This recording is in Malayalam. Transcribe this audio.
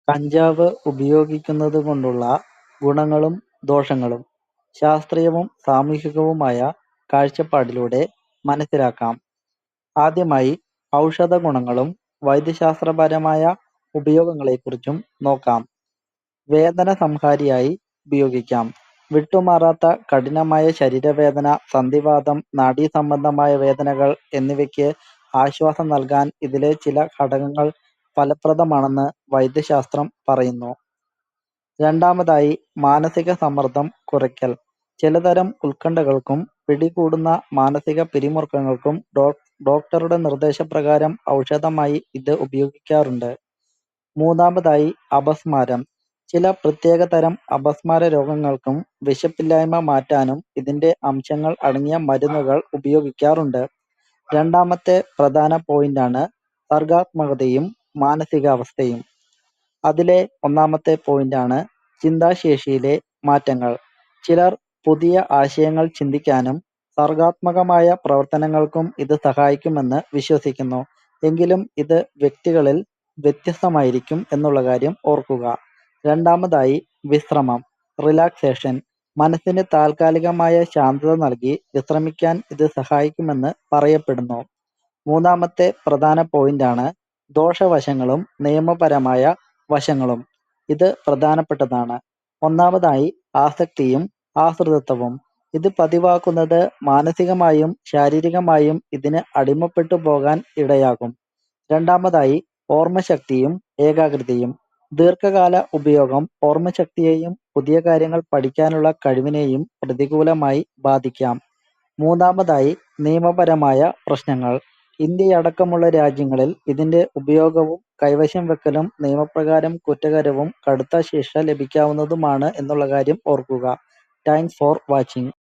കഞ്ചാവ് ഉപയോഗിക്കുന്നതുകൊണ്ടുള്ള ഗുണങ്ങളും ദോഷങ്ങളും ശാസ്ത്രീയവും സാമൂഹികവുമായ കാഴ്ചപ്പാടിലൂടെ മനസ്സിലാക്കാം. ആദ്യമായി ഔഷധഗുണങ്ങളും വൈദ്യശാസ്ത്രപരമായ ഉപയോഗങ്ങളെക്കുറിച്ചും നോക്കാം. വേദനസംഹാരിയായി ഉപയോഗിക്കാം. വിട്ടുമാറാത്ത കഠിനമായ ശരീരവേദന, സന്ധിവാതം, നാഡീസംബന്ധമായ വേദനകൾ എന്നിവയ്ക്ക് ആശ്വാസം നൽകാൻ ഇതിലെ ചില ഘടകങ്ങൾ ഫലപ്രദമാണെന്ന് വൈദ്യശാസ്ത്രം പറയുന്നു. രണ്ടാമതായി മാനസിക സമ്മർദ്ദം കുറയ്ക്കൽ. ചിലതരം ഉത്കണ്ഠകൾക്കും പിടികൂടുന്ന മാനസിക പിരിമുറുക്കങ്ങൾക്കും ഡോക്ടറുടെ നിർദ്ദേശപ്രകാരം ഔഷധമായി ഇത് ഉപയോഗിക്കാറുണ്ട്. മൂന്നാമതായി അപസ്മാരം. ചില പ്രത്യേകതരം അപസ്മാര രോഗങ്ങൾക്കും വിശപ്പില്ലായ്മ മാറ്റാനും ഇതിന്റെ അംശങ്ങൾ അടങ്ങിയ മരുന്നുകൾ ഉപയോഗിക്കാറുണ്ട്. രണ്ടാമത്തെ പ്രധാന പോയിന്റാണ് സർഗ്ഗാത്മകതയും മാനസികാവസ്ഥയും. അതിലെ ഒന്നാമത്തെ പോയിന്റാണ് ചിന്താശേഷിയിലെ മാറ്റങ്ങൾ. ചിലർ പുതിയ ആശയങ്ങൾ ചിന്തിക്കാനും സർഗ്ഗാത്മകമായ പ്രവർത്തനങ്ങൾക്കും ഇത് സഹായിക്കുമെന്ന് വിശ്വസിക്കുന്നു. എങ്കിലും ഇത് വ്യക്തികളിൽ വ്യത്യസ്തമായിരിക്കും എന്നുള്ള കാര്യം ഓർക്കുക. രണ്ടാമതായി വിശ്രമം, റിലാക്സേഷൻ. മനസ്സിന് താൽക്കാലികമായ ശാന്തത നൽകി വിശ്രമിക്കാൻ ഇത് സഹായിക്കുമെന്ന് പറയപ്പെടുന്നു. മൂന്നാമത്തെ പ്രധാന പോയിന്റാണ് ദോഷവശങ്ങളും നിയമപരമായ വശങ്ങളും. ഇത് പ്രധാനപ്പെട്ടതാണ്. ഒന്നാമതായി ആസക്തിയും ആശ്രിതത്വവും. ഇത് പതിവാക്കുന്നത് മാനസികമായും ശാരീരികമായും ഇതിന് അടിമപ്പെട്ടു പോകാൻ ഇടയാകും. രണ്ടാമതായി ഓർമ്മശക്തിയും ഏകാഗ്രതയും. ദീർഘകാല ഉപയോഗം ഓർമ്മശക്തിയെയും പുതിയ കാര്യങ്ങൾ പഠിക്കാനുള്ള കഴിവിനെയും പ്രതികൂലമായി ബാധിക്കാം. മൂന്നാമതായി നിയമപരമായ പ്രശ്നങ്ങൾ. ഇന്ത്യയടക്കമുള്ള രാജ്യങ്ങളിൽ ഇതിന്റെ ഉപയോഗവും കൈവശം വെക്കലും നിയമപ്രകാരം കുറ്റകരവും കടുത്ത ശിക്ഷ ലഭിക്കാവുന്നതുമാണ് എന്നുള്ള കാര്യം ഓർക്കുക. Thanks for watching.